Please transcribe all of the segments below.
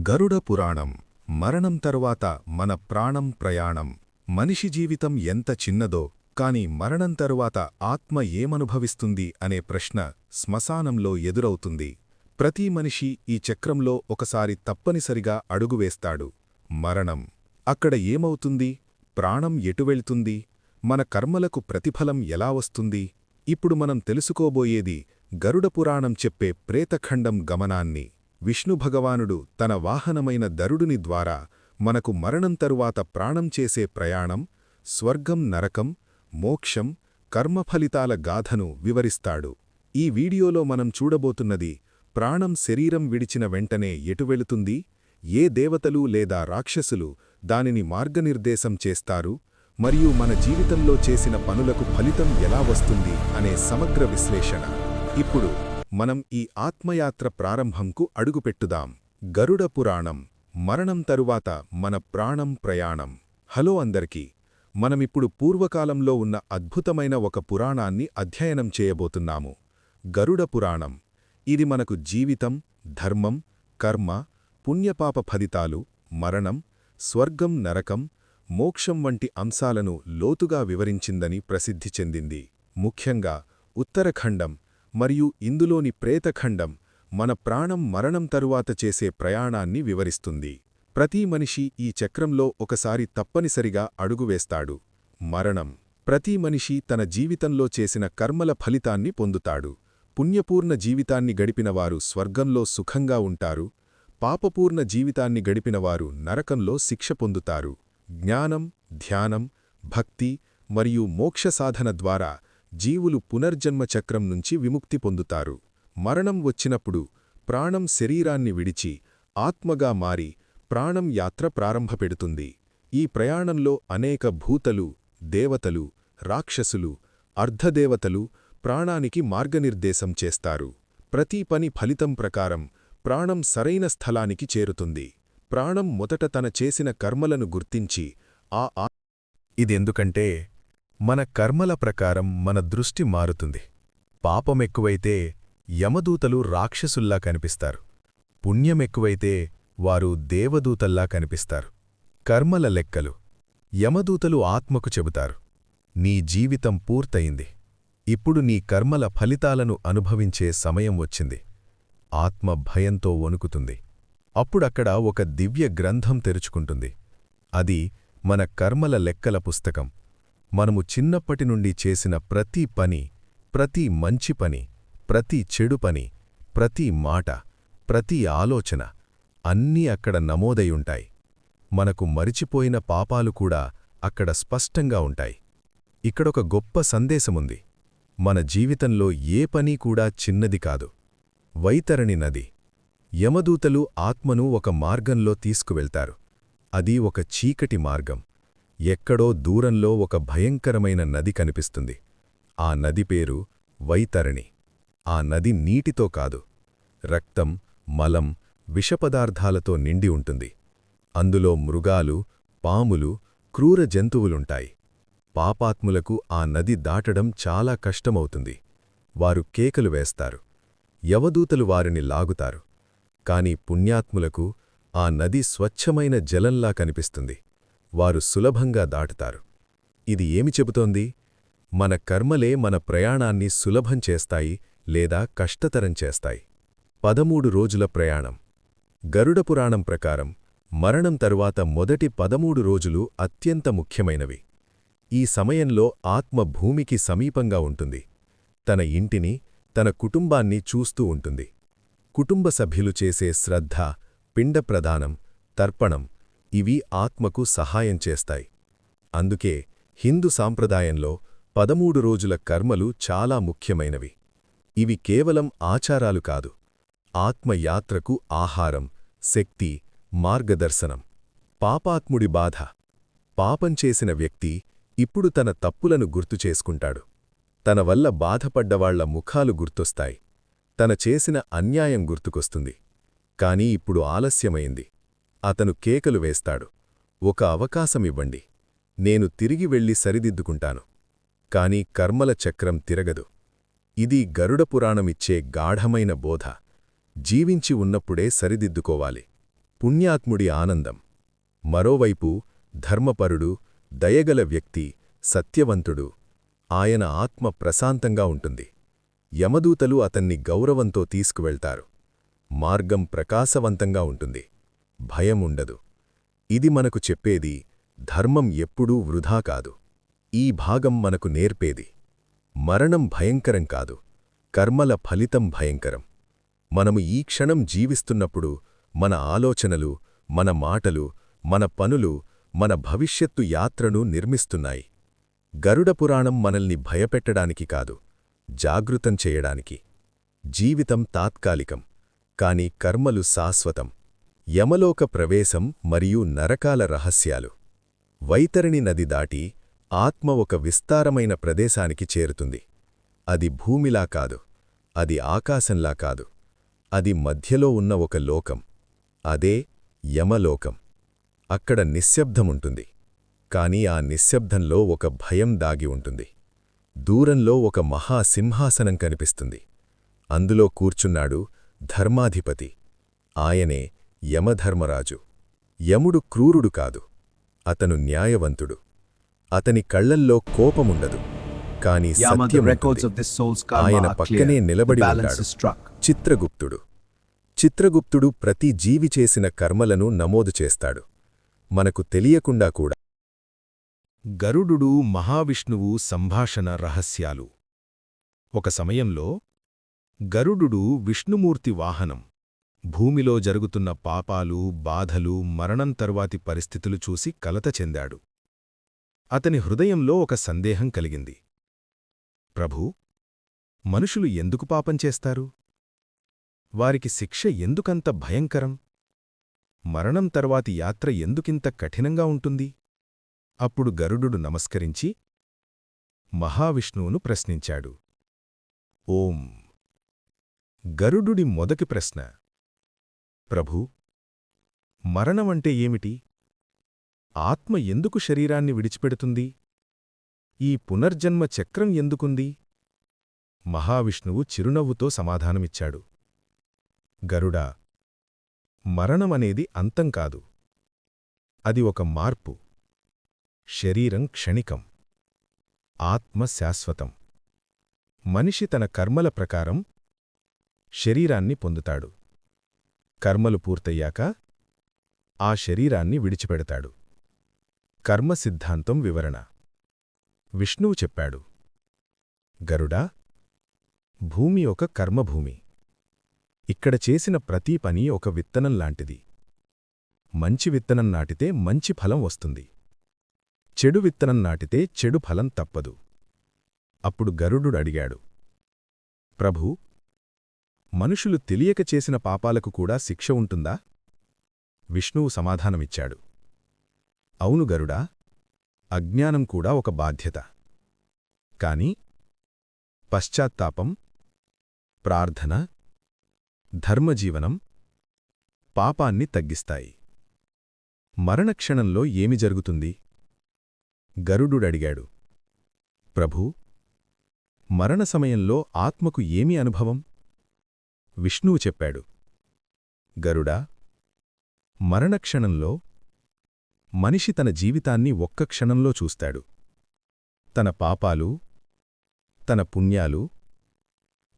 గరుడ పురాణం మరణం తరువాత మన ప్రాణం ప్రయాణం. మనిషి జీవితం ఎంత చిన్నదో కాని మరణం తరువాత ఆత్మ ఏమనుభవిస్తుంది అనే ప్రశ్న శ్మశానంలో ఎదురవుతుంది. ప్రతి మనిషి ఈ చక్రంలో ఒకసారి తప్పనిసరిగా అడుగువేస్తాడు. మరణం. అక్కడ ఏమవుతుంది? ప్రాణం ఎటువెళ్తుంది? మన కర్మలకు ప్రతిఫలం ఎలా వస్తుంది? ఇప్పుడు మనం తెలుసుకోబోయేది గరుడ పురాణం చెప్పే ప్రేతఖండం గమనాన్ని. విష్ణు భగవానుడు తన వాహనమైన గరుడుని ద్వారా మనకు మరణం తరువాత ప్రాణం చేసే ప్రయాణం, స్వర్గం నరకం, మోక్షం, కర్మఫలితాల గాథను వివరిస్తాడు. ఈ వీడియోలో మనం చూడబోతున్నది ప్రాణం శరీరం విడిచిన వెంటనే ఎటు వెళుతుంది, ఏ దేవతలు లేదా రాక్షసులు దానిని మార్గనిర్దేశం చేస్తారు, మరియు మన జీవితంలో చేసిన పనులకు ఫలితం ఎలా వస్తుంది అనే సమగ్ర విశ్లేషణ. ఇప్పుడు మనం ఈ ఆత్మయాత్ర ప్రారంభంకు అడుగుపెట్టుదాం. గరుడ పురాణం మరణం తరువాత మన ప్రాణం ప్రయాణం. హలో అందరికీ. మనమిప్పుడు పూర్వకాలంలో ఉన్న అద్భుతమైన ఒక పురాణాన్ని అధ్యయనం చేయబోతున్నాము. గరుడ పురాణం. ఇది మనకు జీవితం, ధర్మం, కర్మ, పుణ్యపాప ఫలితాలు, మరణం, స్వర్గం నరకం, మోక్షం వంటి అంశాలను లోతుగా వివరించిందని ప్రసిద్ధి చెందింది. ముఖ్యంగా ఉత్తరఖండం మరియు ఇందులోని ప్రేతఖండం మన ప్రాణం మరణం తరువాత చేసే ప్రయాణాన్ని వివరిస్తుంది. ప్రతి మనిషి ఈ చక్రంలో ఒకసారి తప్పనిసరిగా అడుగువేస్తాడు. మరణం. ప్రతి మనిషి తన జీవితంలో చేసిన కర్మల ఫలితాన్ని పొందుతాడు. పుణ్యపూర్ణ జీవితాన్ని గడిపినవారు స్వర్గంలో సుఖంగా ఉంటారు. పాపపూర్ణ జీవితాన్ని గడిపినవారు నరకంలో శిక్ష పొందుతారు. జ్ఞానం, ధ్యానం, భక్తి మరియు మోక్ష సాధన ద్వారా జీవులు పునర్జన్మ చక్రం నుంచి విముక్తి పొందుతారు. మరణం వచ్చినప్పుడు ప్రాణం శరీరాన్ని విడిచి ఆత్మగా మారి ప్రాణం యాత్ర ప్రారంభపెడుతుంది. ఈ ప్రయాణంలో అనేక భూతలు, దేవతలు, రాక్షసులు, అర్ధదేవతలు ప్రాణానికి మార్గనిర్దేశం చేస్తారు. ప్రతి పని ఫలితం ప్రకారం ప్రాణం సరైన స్థలానికి చేరుతుంది. ప్రాణం మొదట తన చేసిన కర్మలను గుర్తించి ఇదెందుకంటే మన కర్మల ప్రకారం మన దృష్టి మారుతుంది. పాపమెక్కువైతే యమదూతలు రాక్షసుల్లా కనిపిస్తారు. పుణ్యమెక్కువైతే వారు దేవదూతల్లా కనిపిస్తారు. కర్మల లెక్కలు. యమదూతలు ఆత్మకు చెబుతారు, నీ జీవితం పూర్తయింది. ఇప్పుడు నీ కర్మల ఫలితాలను అనుభవించే సమయం వచ్చింది. ఆత్మ భయంతో వణుకుతుంది. అప్పుడక్కడ ఒక దివ్య గ్రంథం తెరుచుకుంటుంది. అది మన కర్మల లెక్కల పుస్తకం. మనము చిన్నప్పటి నుండి చేసిన ప్రతి పని, ప్రతి మంచి పని, ప్రతి చెడు పని, ప్రతి మాట, ప్రతి ఆలోచన అన్నీ అక్కడ నమోదయుంటాయి. మనకు మరిచిపోయిన పాపాలు కూడా అక్కడ స్పష్టంగా ఉంటాయి. ఇక్కడొక గొప్ప సందేశముంది. మన జీవితంలో ఏ పని కూడా చిన్నది కాదు. వైతరణి నది. యమదూతలు ఆత్మను ఒక మార్గంలో తీసుకువెళ్తారు. అది ఒక చీకటి మార్గం. ఎక్కడో దూరంలో ఒక భయంకరమైన నది కనిపిస్తుంది. ఆ నది పేరు వైతరణి. ఆ నది నీటితో కాదు, రక్తం, మలం, విషపదార్థాలతో నిండి ఉంటుంది. అందులో మృగాలు, పాములు, క్రూర జంతువులుంటాయి. పాపాత్ములకు ఆ నది దాటడం చాలా కష్టమవుతుంది. వారు కేకలు వేస్తారు. యవదూతలు వారిని లాగుతారు. కాని పుణ్యాత్ములకు ఆ నది స్వచ్ఛమైన జలంలా కనిపిస్తుంది. వారు సులభంగా దాటుతారు. ఇది ఏమి చెబుతోంది? మన కర్మలే మన ప్రయాణాన్ని సులభం చేస్తాయి లేదా కష్టతరం చేస్తాయి. 13 రోజుల ప్రయాణం. గరుడ పురాణం ప్రకారం మరణం తరువాత మొదటి 13 రోజులు అత్యంత ముఖ్యమైనవి. ఈ సమయంలో ఆత్మ భూమికి సమీపంగా ఉంటుంది. తన ఇంటిని, తన కుటుంబాన్ని చూస్తూ ఉంటుంది. కుటుంబ సభ్యులు చేసే శ్రద్ధ, పిండ ప్రదానం, తర్పణం ఇవి ఆత్మకు సహాయం చేస్తాయి. అందుకే హిందూ సాంప్రదాయంలో 13 రోజుల కర్మలు చాలా ముఖ్యమైనవి. ఇవి కేవలం ఆచారాలు కాదు, ఆత్మయాత్రకు ఆహారం, శక్తి, మార్గదర్శనం. పాపాత్ముడి బాధ. పాపం చేసిన వ్యక్తి ఇప్పుడు తన తప్పులను గుర్తుచేసుకుంటాడు. తన వల్ల బాధపడ్డవాళ్ల ముఖాలు గుర్తొస్తాయి. తన చేసిన అన్యాయం గుర్తుకొస్తుంది. కాని ఇప్పుడు ఆలస్యమైంది. అతను కేకలు వేస్తాడు, ఒక అవకాశమివ్వండి, నేను తిరిగి వెళ్లి సరిదిద్దుకుంటాను. కాని కర్మల చక్రం తిరగదు. ఇది గరుడ పురాణమిచ్చే గాఢమైన బోధ. జీవించి ఉన్నప్పుడే సరిదిద్దుకోవాలి. పుణ్యాత్ముడి ఆనందం. మరోవైపు ధర్మపరుడు, దయగల వ్యక్తి, సత్యవంతుడు. ఆయన ఆత్మ ప్రశాంతంగా ఉంటుంది. యమదూతలు అతన్ని గౌరవంతో తీసుకువెళ్తారు. మార్గం ప్రకాశవంతంగా ఉంటుంది. భయముండదు. ఇది మనకు చెప్పేది ధర్మం ఎప్పుడూ వృధా కాదు. ఈ భాగం మనకు నేర్పేది మరణం భయంకరం కాదు, కర్మల ఫలితం భయంకరం. మనము ఈ క్షణం జీవిస్తున్నప్పుడు మన ఆలోచనలు, మన మాటలు, మన పనులు మన భవిష్యత్తు యాత్రను నిర్మిస్తున్నాయి. గరుడపురాణం మనల్ని భయపెట్టడానికి కాదు, జాగృతం చేయడానికి. జీవితం తాత్కాలికం, కాని కర్మలు శాశ్వతం. యమలోక ప్రవేశం మరియు నరకాల రహస్యాలు. వైతరణి నది దాటి ఆత్మ ఒక విస్తారమైన ప్రదేశానికి చేరుతుంది. అది భూమిలా కాదు, అది ఆకాశంలా కాదు, అది మధ్యలో ఉన్న ఒక లోకం. అదే యమలోకం. అక్కడ నిశ్శబ్దముంటుంది. కాని ఆ నిశ్శబ్దంలో ఒక భయం దాగి ఉంటుంది. దూరంలో ఒక మహాసింహాసనం కనిపిస్తుంది. అందులో కూర్చున్నాడు ధర్మాధిపతి. ఆయనే యమధర్మరాజు. యముడు క్రూరుడు కాదు, అతను న్యాయవంతుడు. అతని కళ్లల్లో కోపముండదు, కాని సత్యముంటుంది. ఆయన పక్కనే నిలబడి ఉంటాడు చిత్రగుప్తుడు. చిత్రగుప్తుడు ప్రతి జీవి చేసిన కర్మలను నమోదు చేస్తాడు, మనకు తెలియకుండా కూడా. గరుడు మహావిష్ణువు సంభాషణ రహస్యాలు. ఒక సమయంలో గరుడు విష్ణుమూర్తి వాహనం. భూమిలో జరుగుతున్న పాపాలు, బాధలు, మరణం తరువాతి పరిస్థితులు చూసి కలత చెందాడు. అతని హృదయంలో ఒక సందేహం కలిగింది. ప్రభూ, మనుషులు ఎందుకు పాపం చేస్తారు? వారికి శిక్ష ఎందుకంత భయంకరం? మరణం తర్వాతి యాత్ర ఎందుకింత కఠినంగా ఉంటుంది? అప్పుడు గరుడు నమస్కరించి మహావిష్ణువును ప్రశ్నించాడు. ఓం. గరుడుడి మొదటి ప్రశ్న: ప్రభూ, మరణమంటే ఏమిటి? ఆత్మ ఎందుకు శరీరాన్ని విడిచిపెడుతుంది? ఈ పునర్జన్మ చక్రం ఎందుకుంది? మహావిష్ణువు చిరునవ్వుతో సమాధానమిచ్చాడు. గరుడా, మరణమనేది అంతం కాదు. అది ఒక మార్పు. శరీరం క్షణికం, ఆత్మ శాశ్వతం. మనిషి తన కర్మల ప్రకారం శరీరాన్ని పొందుతాడు. కర్మలు పూర్తయ్యాక ఆ శరీరాన్ని విడిచిపెడతాడు. కర్మ సిద్ధాంతం వివరణ. విష్ణువు చెప్పాడు. గరుడా, భూమి ఒక కర్మభూమి. ఇక్కడ చేసిన ప్రతి పని ఒక విత్తనం లాంటిది. మంచి విత్తనం నాటితే మంచి ఫలం వస్తుంది. చెడు విత్తనం నాటితే చెడు ఫలం తప్పదు. అప్పుడు గరుడు అడిగాడు, ప్రభూ, మనుషులు తెలియక చేసిన పాపాలకు కూడా శిక్ష ఉంటుందా? విష్ణువు సమాధానమిచ్చాడు. అవును గరుడా, అజ్ఞానం కూడా ఒక బాధ్యత. కాని పశ్చాత్తాపం, ప్రార్థన, ధర్మజీవనం పాపాన్ని తగ్గిస్తాయి. మరణక్షణంలో ఏమి జరుగుతుంది? గరుడుడడిగాడు. ప్రభూ, మరణ సమయంలో ఆత్మకు ఏమి అనుభవం? విష్ణువు చెప్పాడు. గరుడా, మరణక్షణంలో మనిషి తన జీవితాన్ని ఒక్క క్షణంలో చూస్తాడు. తన పాపాలు, తన పుణ్యాలు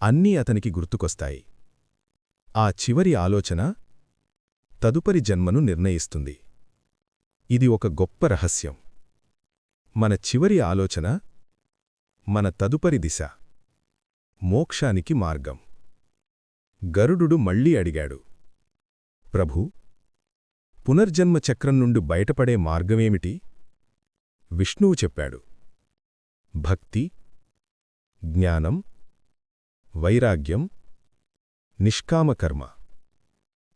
అన్నీ అతనికి గుర్తుకొస్తాయి. ఆ చివరి ఆలోచన తదుపరి జన్మను నిర్ణయిస్తుంది. ఇది ఒక గొప్ప రహస్యం. మన చివరి ఆలోచన మన తదుపరి దిశ, మోక్షానికి మార్గం. గరుడు మళ్ళీ అడిగాడు. ప్రభూ, పునర్జన్మ చక్రం నుండి బయటపడే మార్గమేమిటి? విష్ణువు చెప్పాడు. భక్తి, జ్ఞానం, వైరాగ్యం, నిష్కామకర్మ.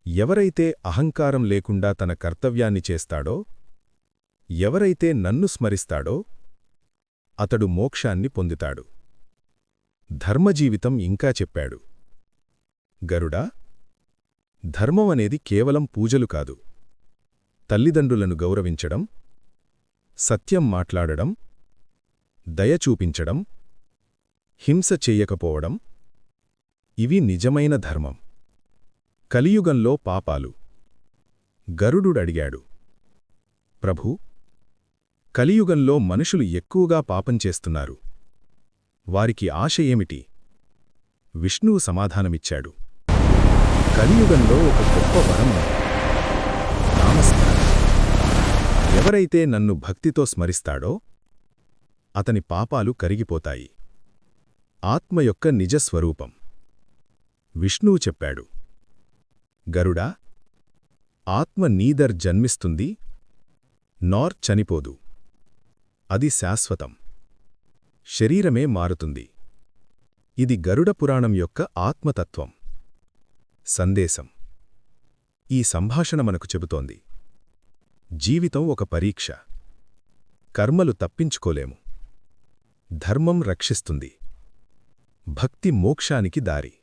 ఎవరైతే అహంకారం లేకుండా తన కర్తవ్యాన్ని చేస్తాడో, ఎవరైతే నన్ను స్మరిస్తాడో అతడు మోక్షాన్ని పొందుతాడు. ధర్మజీవితం ఇంకా చెప్పాడు. గరుడా, ధర్మమనేది కేవలం పూజలు కాదు. తల్లిదండ్రులను గౌరవించడం, సత్యం మాట్లాడడం, దయ చూపించడం, హింస చెయ్యకపోవడం ఇవి నిజమైన ధర్మం. కలియుగంలో పాపాలు, గరుడుడడిగాడు, ప్రభూ, కలియుగంలో మనుషులు ఎక్కువగా పాపం చేస్తున్నారు. వారికి ఆశ ఏమిటి? విష్ణువు సమాధానమిచ్చాడు, కలియుగంలో ఒక గొప్ప వరం ఉంది. నామస్మరణ. ఎవరైతే నన్ను భక్తితో స్మరిస్తాడో అతని పాపాలు కరిగిపోతాయి. ఆత్మ యొక్క నిజస్వరూపం. విష్ణువు చెప్పాడు, గరుడా, ఆత్మ నీదర్ జన్మిస్తుంది, నార్ చనిపోదు. అది శాశ్వతం. శరీరమే మారుతుంది. ఇది గరుడ పురాణం యొక్క ఆత్మతత్వం. సందేశం. ఈ సంభాషణ మనకు చెబుతోంది, జీవితం ఒక పరీక్ష. కర్మలు తప్పించుకోలేము. ధర్మం రక్షిస్తుంది. భక్తి మోక్షానికి దారి.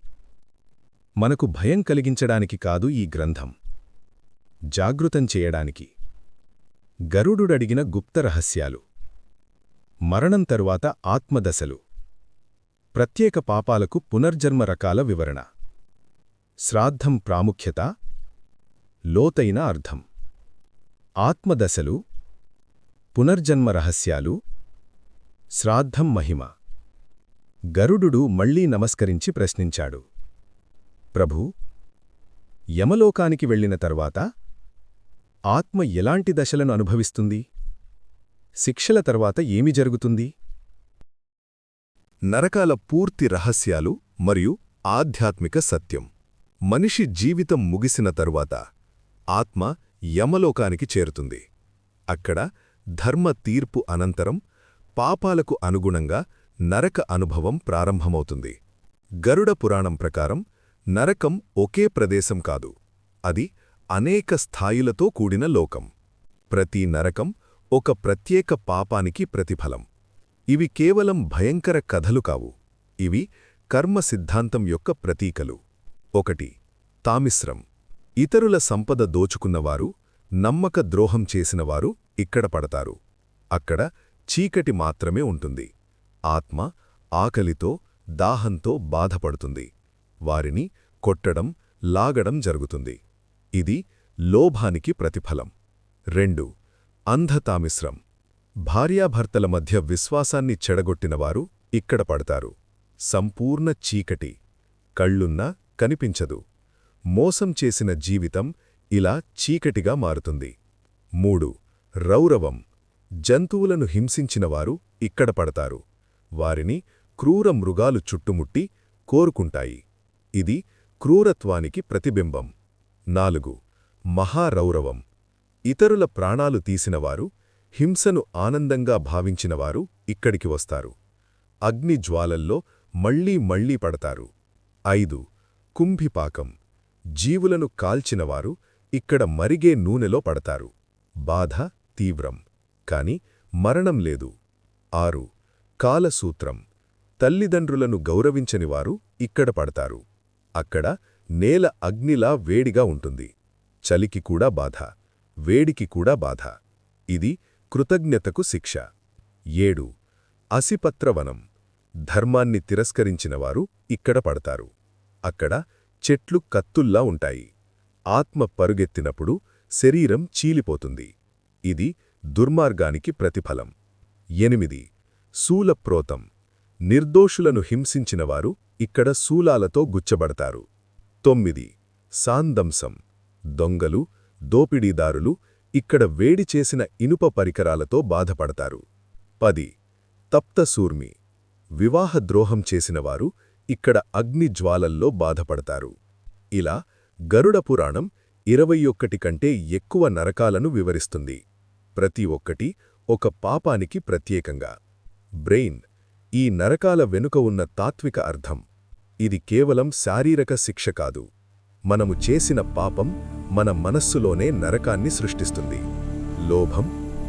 మనకు భయం కలిగించడానికి కాదు ఈ గ్రంథం, జాగృతం చేయడానికి. గరుడుడడిగిన గుప్త రహస్యాలు. మరణం తరువాత ఆత్మదశలు. ప్రత్యేక పాపాలకు పునర్జన్మ రకాల వివరణ. శ్రాద్ధం ప్రాముఖ్యత. లోతైన అర్థం. ఆత్మదశలు, పునర్జన్మ రహస్యాలు, శ్రాద్ధం మహిమ. గరుడు మళ్లీ నమస్కరించి ప్రశ్నించాడు, ప్రభూ, యమలోకానికి వెళ్లిన తర్వాత ఆత్మ ఎలాంటి దశలను అనుభవిస్తుంది? శిక్షల తర్వాత ఏమి జరుగుతుంది? నరకాల పూర్తి రహస్యాలు మరియు ఆధ్యాత్మిక సత్యం. మనిషి జీవితం ముగిసిన తరువాత ఆత్మ యమలోకానికి చేరుతుంది. అక్కడ ధర్మ తీర్పు అనంతరం పాపాలకు అనుగుణంగా నరక అనుభవం ప్రారంభమవుతుంది. గరుడ పురాణం ప్రకారం నరకం ఒకే ప్రదేశం కాదు, అది అనేక స్థాయిలతో కూడిన లోకం. ప్రతి నరకం ఒక ప్రత్యేక పాపానికి ప్రతిఫలం. ఇవి కేవలం భయంకర కథలు కావు, ఇవి కర్మ సిద్ధాంతం యొక్క ప్రతీకలు. 1. తామిశ్రం. ఇతరుల సంపద దోచుకున్నవారు, నమ్మక ద్రోహం చేసినవారు ఇక్కడ పడతారు. అక్కడ చీకటి మాత్రమే ఉంటుంది. ఆత్మ ఆకలితో, దాహంతో బాధపడుతుంది. వారిని కొట్టడం, లాగడం జరుగుతుంది. ఇది లోభానికి ప్రతిఫలం. 2. అంధతామిశ్రం. భార్యాభర్తల మధ్య విశ్వాసాన్ని చెడగొట్టినవారు ఇక్కడ పడతారు. సంపూర్ణ చీకటి, కళ్ళున్నా కనిపించదు. మోసం చేసిన జీవితం ఇలా చీకటిగా మారుతుంది. 3. రౌరవం. జంతువులను హింసించినవారు ఇక్కడ పడతారు. వారిని క్రూర మృగాలు చుట్టుముట్టి కోరుకుంటాయి. ఇది క్రూరత్వానికి ప్రతిబింబం. 4. మహారౌరవం. ఇతరుల ప్రాణాలు తీసినవారు, హింసను ఆనందంగా భావించినవారు ఇక్కడికి వస్తారు. అగ్నిజ్వాలల్లో మళ్లీ మళ్లీ పడతారు. 5. కుంభిపాకం. జీవులను కాల్చినవారు ఇక్కడ మరిగే నూనెలో పడతారు. బాధ తీవ్రం, కాని మరణం లేదు. 6. కాలసూత్రం. తల్లిదండ్రులను గౌరవించనివారు ఇక్కడ పడతారు. అక్కడ నేల అగ్నిలా వేడిగా ఉంటుంది. చలికి కూడా బాధ, వేడికి కూడా బాధ. ఇది కృతజ్ఞతకు శిక్ష. 7. అసిపత్రవనం. ధర్మాన్ని తిరస్కరించినవారు ఇక్కడ పడతారు. అక్కడ చెట్లు కత్తుల్లా ఉంటాయి. ఆత్మ పరుగెత్తినప్పుడు శరీరం చీలిపోతుంది. ఇది దుర్మార్గానికి ప్రతిఫలం. 8. శూలప్రోతం. నిర్దోషులను హింసించినవారు ఇక్కడ శూలాలతో గుచ్చబడతారు. 9. సాందంసం. దొంగలు, దోపిడీదారులు ఇక్కడ వేడి చేసిన ఇనుప పరికరాలతో బాధపడతారు. 10. తప్తసూర్మి. వివాహద్రోహం చేసినవారు ఇక్కడ అగ్నిజ్వాలల్లో బాధపడతారు. ఇలా గరుడ పురాణం 21 కంటే ఎక్కువ నరకాలను వివరిస్తుంది. ప్రతి ఒక్కటి ఒక పాపానికి ప్రత్యేకంగా. బ్రెయిన్. ఈ నరకాల వెనుక ఉన్న తాత్విక అర్థం. ఇది కేవలం శారీరక శిక్ష కాదు. మనము చేసిన పాపం మన మనస్సులోనే నరకాన్ని సృష్టిస్తుంది. లోభం,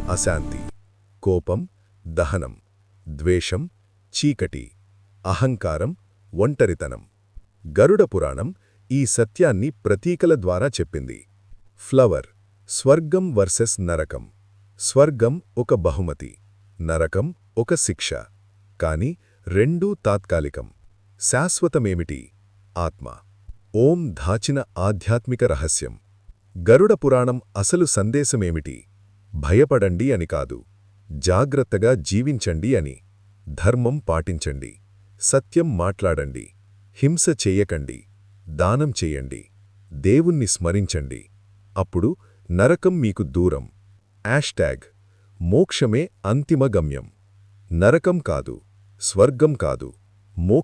అశాంతి, కోపం, దహనం, ద్వేషం, చీకటి, అహంకారం, ఒంటరితనం. గరుడ పురాణం ఈ సత్యాన్ని ప్రతీకల ద్వారా చెప్పింది. ఫ్లవర్. స్వర్గం వర్సెస్ నరకం. స్వర్గం ఒక బహుమతి, నరకం ఒక శిక్ష. కాని రెండూ తాత్కాలికం. శాశ్వతమేమిటి? ఆత్మ. ఓం దాచిన ఆధ్యాత్మిక రహస్యం. గరుడ పురాణం అసలు సందేశమేమిటి? భయపడండి అని కాదు, జాగ్రత్తగా జీవించండి అని. ధర్మం పాటించండి, సత్యం మాట్లాడండి, హింస చెయ్యకండి, దానం చెయ్యండి, దేవుణ్ణి స్మరించండి. అప్పుడు నరకం మీకు దూరం. మోక్షమే అంతిమ గమ్యం. నరకం కాదు, స్వర్గం కాదు, మోక్షం.